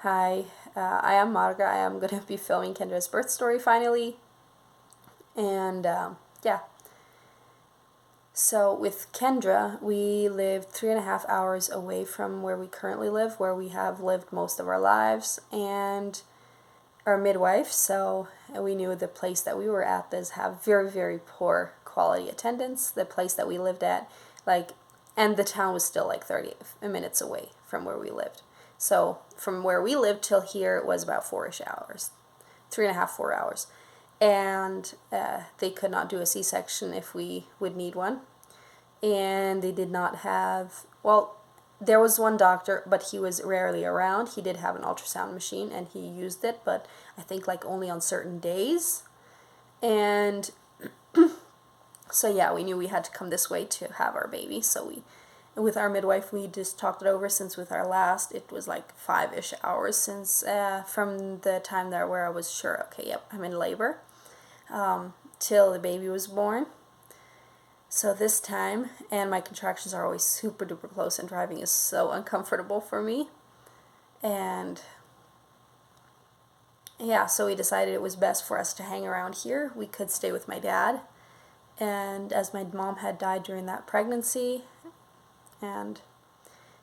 Hi, I am Marga. I am going to be filming Kendra's birth story finally. And yeah, so with Kendra, we lived 3.5 hours away from where we currently live, where we have lived most of our lives, and our midwife. So we knew the place that we were at does have very, very poor quality attendance. The place that we lived at, and the town was still like 30 minutes away from where we lived. So from where we lived till here, it was about 4-ish hours, 3.5, 4 hours. And they could not do a C-section if we would need one. And they did not have, well, there was one doctor, but he was rarely around. He did have an ultrasound machine and he used it, but I think like only on certain days. And so yeah, we knew we had to come this way to have our baby. So with our midwife, we just talked it over, since with our last, it was like 5-ish hours since from the time there where I was sure, okay, yep, I'm in labor, till the baby was born. So this time, and my contractions are always super duper close, and driving is so uncomfortable for me. And yeah, so we decided it was best for us to hang around here. We could stay with my dad, and as my mom had died during that pregnancy, and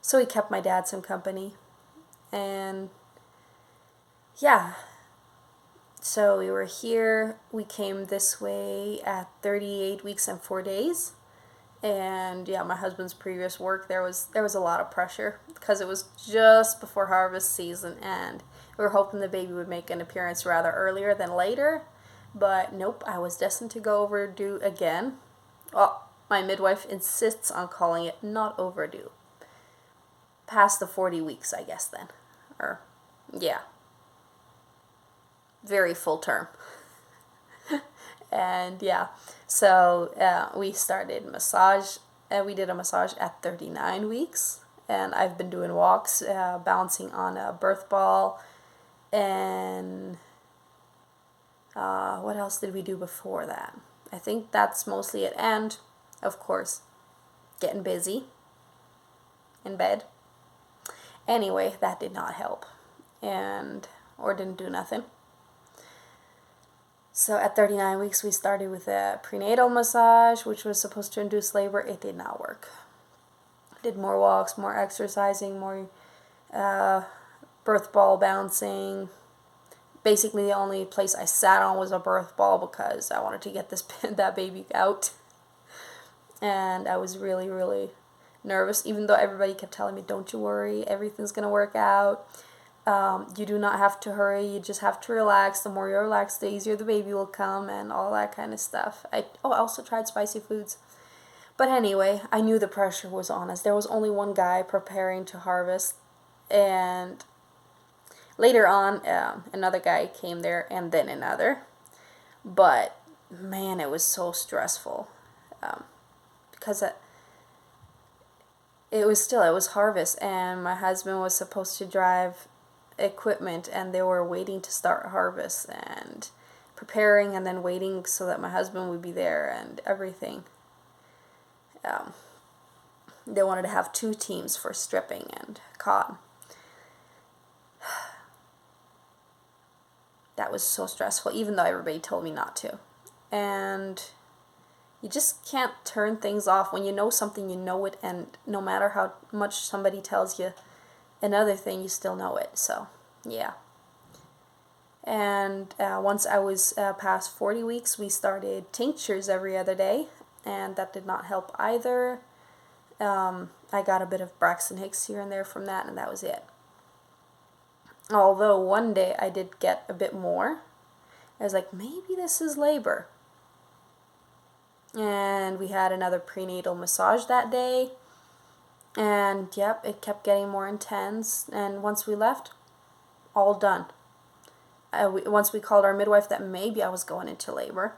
so we kept my dad some company. And yeah, so we were here. We came this way at 38 weeks and 4 days. And yeah, my husband's previous work, there was a lot of pressure because it was just before harvest season, and we were hoping the baby would make an appearance rather earlier than later. But nope, I was destined to go overdue again. Well, my midwife insists on calling it not overdue. Past the 40 weeks, I guess, then. Or, yeah. Very full term. And yeah, so we started massage. We did a massage at 39 weeks. And I've been doing walks, bouncing on a birth ball. And what else did we do before that? I think that's mostly it. And, of course, getting busy in bed. Anyway, that did not help, or didn't do nothing. So at 39 weeks, we started with a prenatal massage, which was supposed to induce labor. It did not work. Did more walks, more exercising, more birth ball bouncing. Basically, the only place I sat on was a birth ball because I wanted to get that baby out. And I was really, really nervous, even though everybody kept telling me, don't you worry, everything's going to work out. You do not have to hurry, you just have to relax. The more you relax, the easier the baby will come, and all that kind of stuff. I also tried spicy foods. But anyway, I knew the pressure was on us. There was only one guy preparing to harvest, and later on, another guy came there, and then another. But man, it was so stressful, because it was harvest, and my husband was supposed to drive equipment, and they were waiting to start harvest and preparing, and then waiting so that my husband would be there and everything. They wanted to have 2 teams for stripping and cotton. That was so stressful, even though everybody told me not to. And you just can't turn things off. When you know something, you know it, and no matter how much somebody tells you another thing, you still know it. So yeah. And once I was past 40 weeks, we started tinctures every other day, and that did not help either. I got a bit of Braxton Hicks here and there from that, and that was it. Although one day I did get a bit more. I was like, maybe this is labor. And we had another prenatal massage that day. And yep, it kept getting more intense. And once we left, all done. Once we called our midwife that maybe I was going into labor,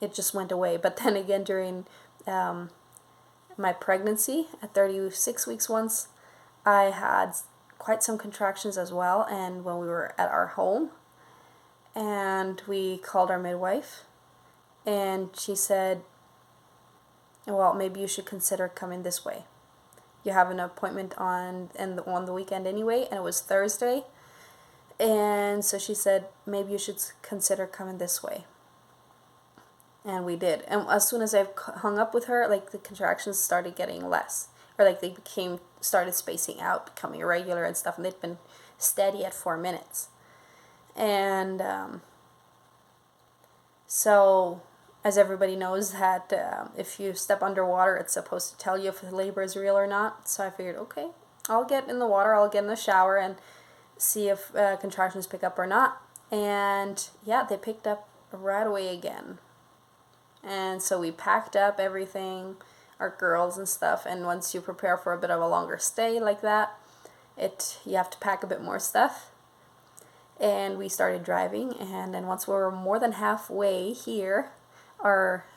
it just went away. But then again, during my pregnancy at 36 weeks once, I had quite some contractions as well. And when we were at our home, and we called our midwife, and she said, well, maybe you should consider coming this way. you have an appointment on the weekend anyway, and it was Thursday. And so she said, maybe you should consider coming this way. And we did. And as soon as I hung up with her, like the contractions started getting less, or like they started spacing out, becoming irregular and stuff, and they'd been steady at 4 minutes. And so, as everybody knows, that if you step underwater, it's supposed to tell you if the labor is real or not. So I figured, okay, I'll get in the water, I'll get in the shower, and see if contractions pick up or not. And yeah, they picked up right away again. And so we packed up everything, our girls and stuff. And once you prepare for a bit of a longer stay like that, you have to pack a bit more stuff. And we started driving, and then once we were more than halfway here,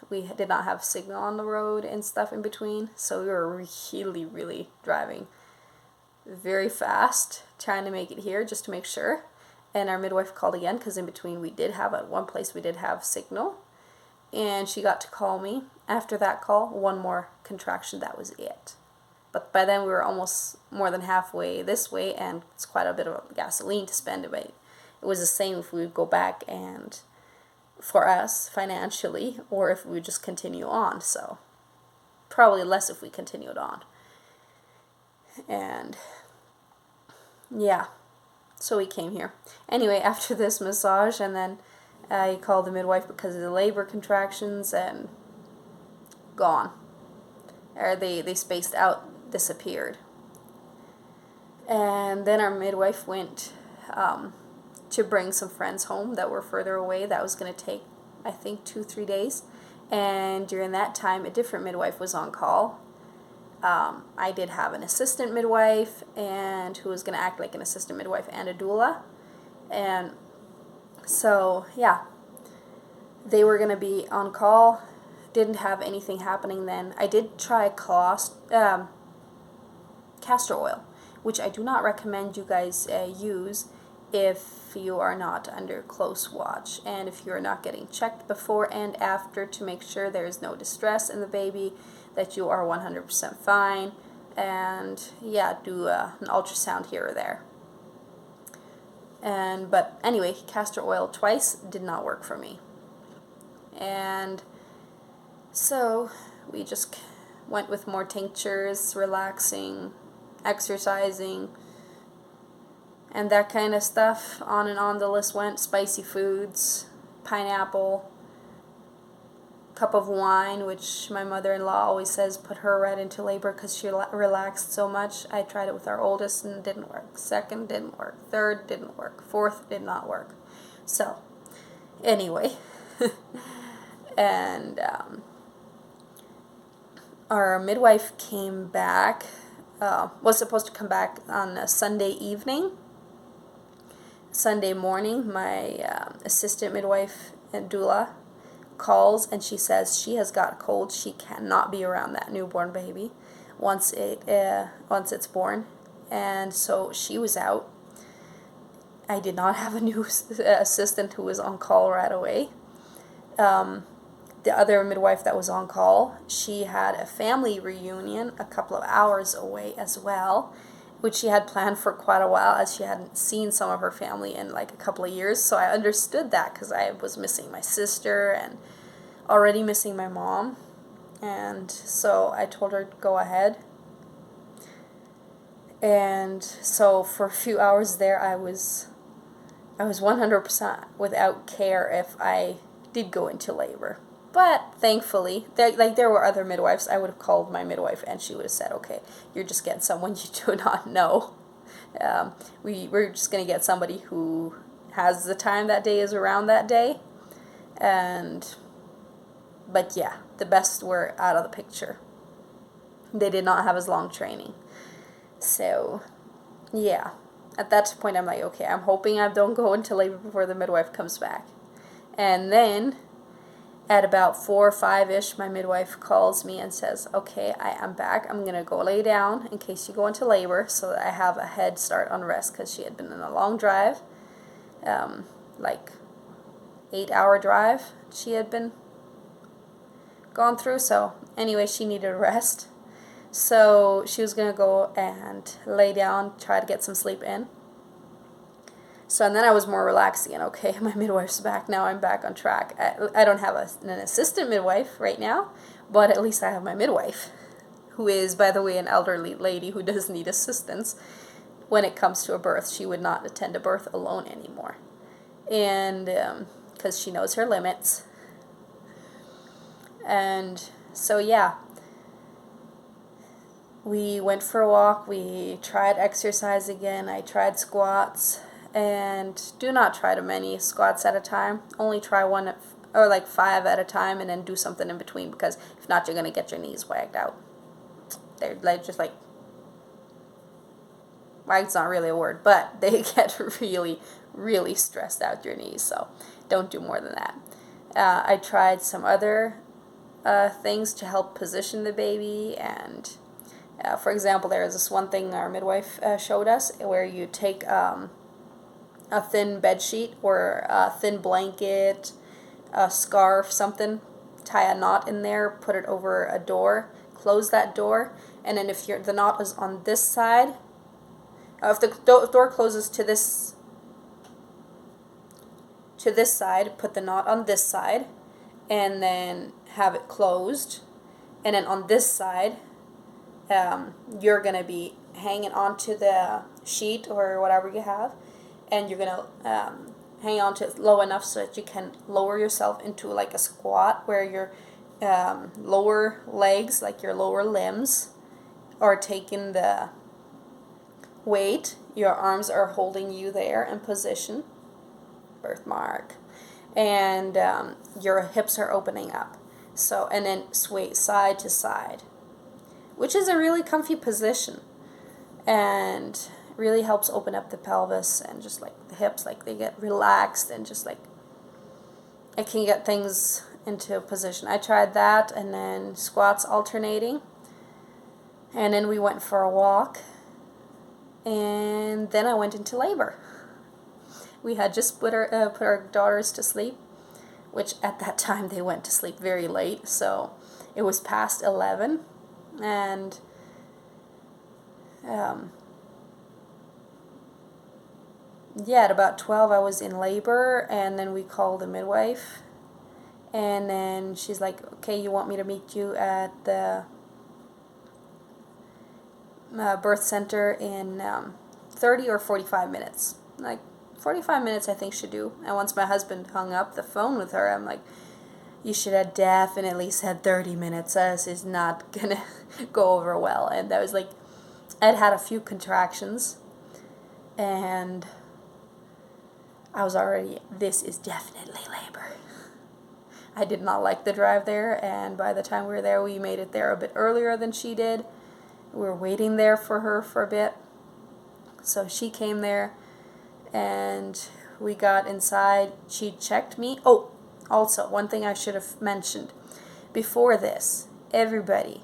we did not have signal on the road and stuff in between, so we were really, really driving very fast, trying to make it here just to make sure. And our midwife called again, because in between at one place we did have signal, and she got to call me. After that call, one more contraction, that was it. But by then we were almost more than halfway this way, and it's quite a bit of gasoline to spend, but it was the same if we would go back, and for us financially, or if we would just continue on. So probably less if we continued on. And yeah, so we came here anyway after this massage, and then I called the midwife because of the labor contractions, and gone, or they spaced out, disappeared. And then our midwife went to bring some friends home that were further away. That was going to take, I think, 2-3 days. And during that time, a different midwife was on call. I did have an assistant midwife, and who was going to act like an assistant midwife and a doula. And so, yeah, they were going to be on call. Didn't have anything happening then. I did try castor oil, which I do not recommend you guys use if you are not under close watch, and if you're not getting checked before and after to make sure there is no distress in the baby, that you are 100% fine. And yeah, do an ultrasound here or there. But anyway, castor oil twice did not work for me. And so we just went with more tinctures, relaxing, exercising, and that kind of stuff. On and on the list went. Spicy foods, pineapple, cup of wine, which my mother-in-law always says put her right into labor because she relaxed so much. I tried it with our oldest and it didn't work. Second didn't work. Third didn't work. Fourth did not work. So anyway, and our midwife came back, was supposed to come back on a Sunday evening. Sunday morning, my assistant midwife and doula calls, and she says she has got a cold. She cannot be around that newborn baby once it's born. And so she was out. I did not have a new assistant who was on call right away. The other midwife that was on call, she had a family reunion a couple of hours away as well, which she had planned for quite a while, as she hadn't seen some of her family in like a couple of years. So I understood that, because I was missing my sister and already missing my mom. And so I told her to go ahead. And so for a few hours there, I was 100% without care if I did go into labor. But thankfully, there were other midwives. I would have called my midwife, and she would have said, okay, you're just getting someone you do not know. We're just going to get somebody who has the time that day, is around that day. But yeah, the best were out of the picture. They did not have as long training. So, yeah. At that point, I'm like, okay, I'm hoping I don't go into labor before the midwife comes back. And then at about 4 or 5-ish, my midwife calls me and says, okay, I am back. I'm going to go lay down in case you go into labor, so that I have a head start on rest, because she had been in a long drive, like 8-hour drive she had been gone through. So anyway, she needed a rest. So she was going to go and lay down, try to get some sleep in. So and then I was more relaxed again. Okay, my midwife's back now. I'm back on track. I don't have an assistant midwife right now, but at least I have my midwife, who is, by the way, an elderly lady who does need assistance when it comes to a birth. She would not attend a birth alone anymore, and because she knows her limits. And so yeah, we went for a walk. We tried exercise again. I tried squats. And do not try too many squats at a time. Only try one or like 5 at a time, and then do something in between, because if not, you're going to get your knees wagged out. They're like just like, wagged's not really a word, but they get really, really stressed out your knees. So don't do more than that. I tried some other things to help position the baby, and for example, there is this one thing our midwife showed us where you take a thin bed sheet or a thin blanket, a scarf, something, tie a knot in there, put it over a door, close that door, and then if the knot is on this side, if the door closes to this side, put the knot on this side, and then have it closed, and then on this side, you're gonna be hanging onto the sheet or whatever you have, and you're going to hang on to it low enough so that you can lower yourself into like a squat, where your lower legs, like your lower limbs, are taking the weight. Your arms are holding you there in position, birthmark, and your hips are opening up. So, and then sway side to side, which is a really comfy position, and really helps open up the pelvis and just like the hips, like they get relaxed, and just like it can get things into position. I tried that, and then squats alternating, and then we went for a walk, and then I went into labor. We had just put our daughters to sleep, which at that time they went to sleep very late, so it was past 11, and yeah, at about 12 I was in labor, and then we called the midwife, and then she's like, okay, you want me to meet you at the birth center in 30 or 45 minutes. Like, 45 minutes I think should do. And once my husband hung up the phone with her, I'm like, you should have definitely said 30 minutes. This is not gonna go over well. And that was like, I'd had a few contractions, and I was already, this is definitely labor. I did not like the drive there, and by the time we were there, we made it there a bit earlier than she did. We were waiting there for her for a bit. So she came there, and we got inside. She checked me. Oh, also, one thing I should have mentioned before this, everybody,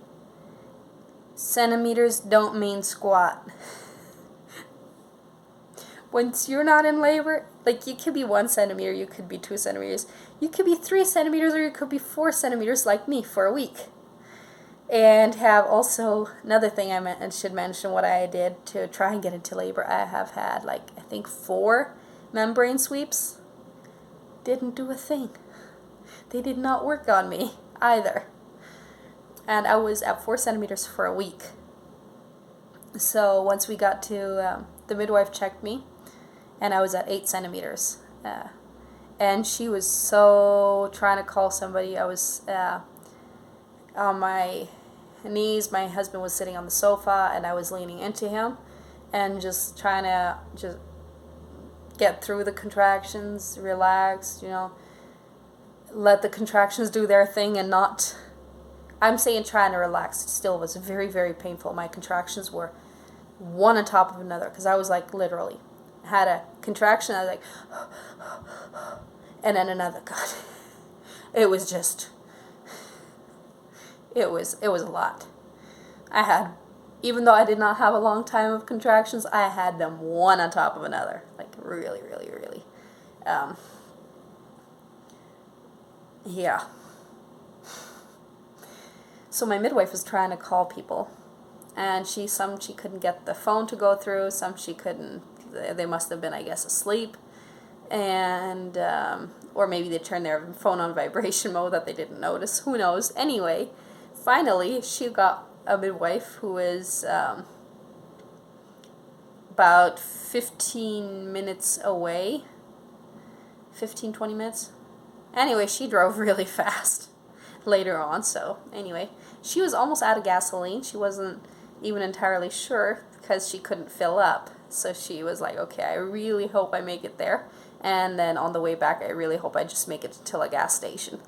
centimeters don't mean squat. Once you're not in labor, like, you could be 1 centimeter, you could be 2 centimeters, you could be 3 centimeters, or you could be 4 centimeters like me for a week. And have also, another thing I should mention, what I did to try and get into labor, I have had like, I think 4 membrane sweeps. Didn't do a thing. They did not work on me either. And I was at 4 centimeters for a week. So once we got to, the midwife checked me, and I was at 8 centimeters. And she was so trying to call somebody. I was on my knees. My husband was sitting on the sofa, and I was leaning into him, and just trying to just get through the contractions, relax, let the contractions do their thing, and not, I'm saying trying to relax. It still was very, very painful. My contractions were one on top of another, because I was like, literally had a contraction, I was like, and then another. God, it was just, it was a lot. I had, even though I did not have a long time of contractions, I had them one on top of another, like really, really, really. Yeah. So my midwife was trying to call people and she couldn't get the phone to go through, some she couldn't. They must have been, I guess, asleep, and or maybe they turned their phone on vibration mode that they didn't notice. Who knows? Anyway, finally she got a midwife who was about 15 minutes away. 15-20 minutes. Anyway, she drove really fast later on. So anyway, she was almost out of gasoline. She wasn't even entirely sure because she couldn't fill up. So she was like, okay, I really hope I make it there. And then on the way back, I really hope I just make it to a gas station.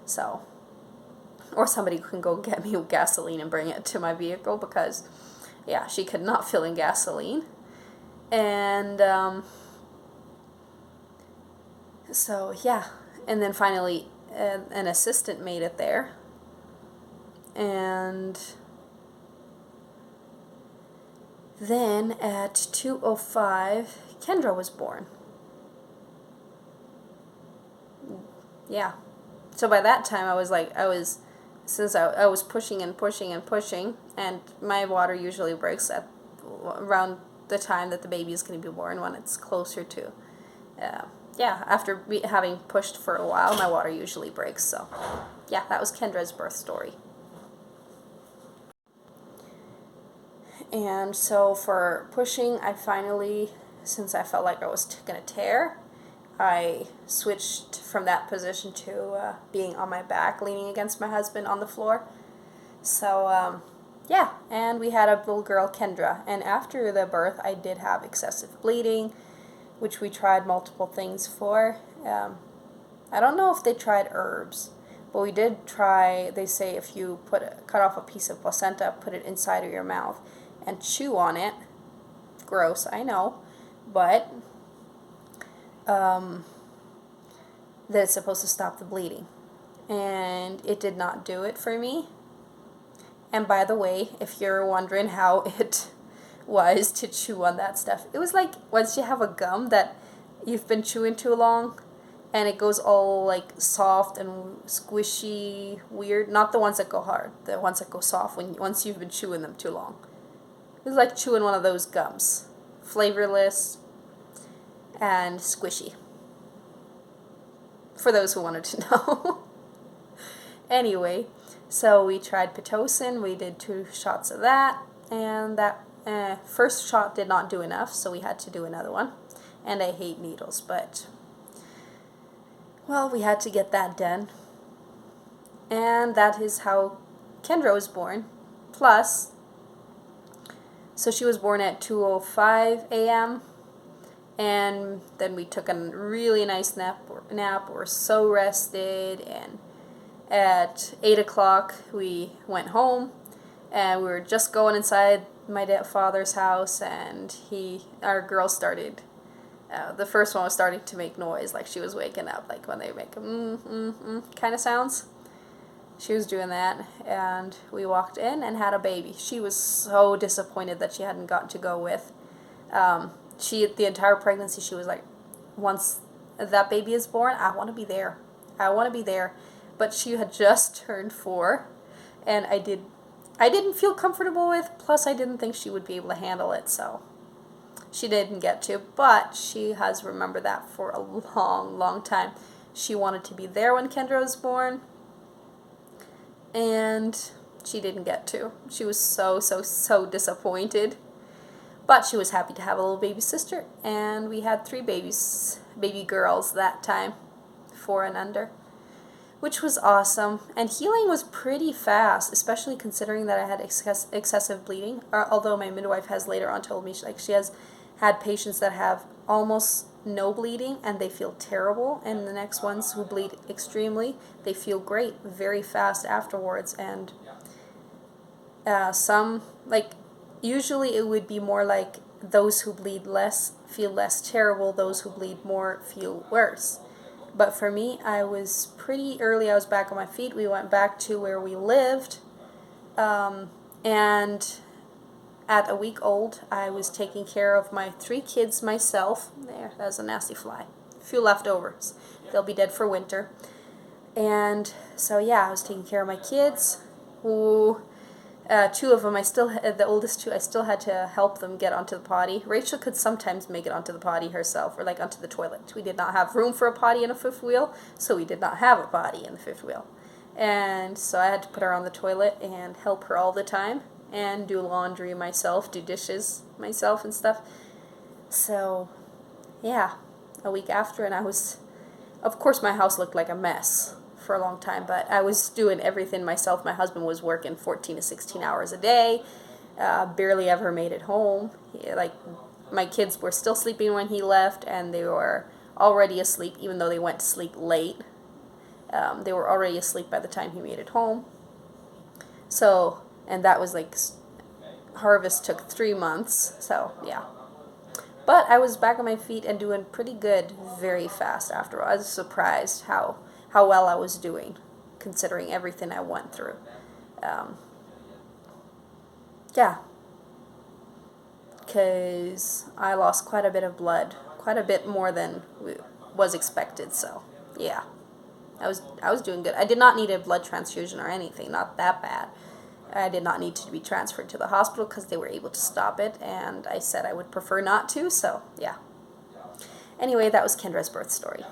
So, or somebody can go get me gasoline and bring it to my vehicle, because yeah, she could not fill in gasoline. And so yeah, and then finally an assistant made it there, and then at 2:05 Kendra was born. Yeah, so by that time I was pushing and pushing and pushing, and my water usually breaks at around the time that the baby is going to be born, when it's closer to after having pushed for a while, my water usually breaks. So yeah, that was Kendra's birth story. And so for pushing, I finally, since I felt like I was going to tear, I switched from that position to being on my back, leaning against my husband on the floor. So yeah, and we had a little girl, Kendra. And after the birth, I did have excessive bleeding, which we tried multiple things for. I don't know if they tried herbs, but we did try. They say if you cut off a piece of placenta, put it inside of your mouth, and chew on it. Gross, I know, but that it's supposed to stop the bleeding, and it did not do it for me. And by the way, if you're wondering how it was to chew on that stuff, it was like once you have a gum that you've been chewing too long, and it goes all like soft and squishy, weird. Not the ones that go hard, the ones that go soft once you've been chewing them too long. It was like chewing one of those gums, flavorless and squishy, for those who wanted to know. Anyway, so we tried Pitocin. We did 2 shots of that, and that first shot did not do enough, so we had to do another one. And I hate needles, but well, we had to get that done. And that is how Kendra was born. Plus, so she was born at 2:05 a.m. and then we took a really nice nap. We're so rested, and at 8 o'clock we went home, and we were just going inside my father's house, and our girl started, the first one was starting to make noise, like she was waking up, like when they make kind of sounds. She was doing that, and we walked in and had a baby. She was so disappointed that she hadn't gotten to go with. The entire pregnancy, she was like, once that baby is born, I want to be there. I want to be there. But she had just turned 4, and I didn't feel comfortable with, plus I didn't think she would be able to handle it, so she didn't get to. But she has remembered that for a long, long time. She wanted to be there when Kendra was born, and she didn't get to. She was so, so, so disappointed. But she was happy to have a little baby sister, and we had 3 baby girls that time, 4 and under, which was awesome. And healing was pretty fast, especially considering that I had excessive bleeding. Although my midwife has later on told me she has had patients that have almost no bleeding and they feel terrible, and the next ones who bleed extremely, they feel great very fast afterwards. And some, like, usually it would be more like those who bleed less feel less terrible, those who bleed more feel worse. But for me, I was pretty early. I was back on my feet. We went back to where we lived. And at a week old, I was taking care of my 3 kids myself. There, that was a nasty fly. A few leftovers. They'll be dead for winter. And so, yeah, I was taking care of my kids, who Two of them, the oldest two, I still had to help them get onto the potty. Rachel could sometimes make it onto the potty herself, or like onto the toilet. We did not have room for a potty in a fifth wheel, so we did not have a potty in the fifth wheel. And so I had to put her on the toilet and help her all the time, and do laundry myself, do dishes myself and stuff. So, yeah, a week after, and of course my house looked like a mess for a long time, but I was doing everything myself. My husband was working 14 to 16 hours a day, barely ever made it home. My kids were still sleeping when he left, and they were already asleep, even though they went to sleep late. They were already asleep by the time he made it home. So, and that was harvest took 3 months, so yeah. But I was back on my feet and doing pretty good very fast after. I was surprised how well I was doing, considering everything I went through. Yeah, because I lost quite a bit of blood, quite a bit more than was expected. So yeah, I was doing good. I did not need a blood transfusion or anything, not that bad. I did not need to be transferred to the hospital because they were able to stop it, and I said I would prefer not to. So yeah. Anyway, that was Kendra's birth story.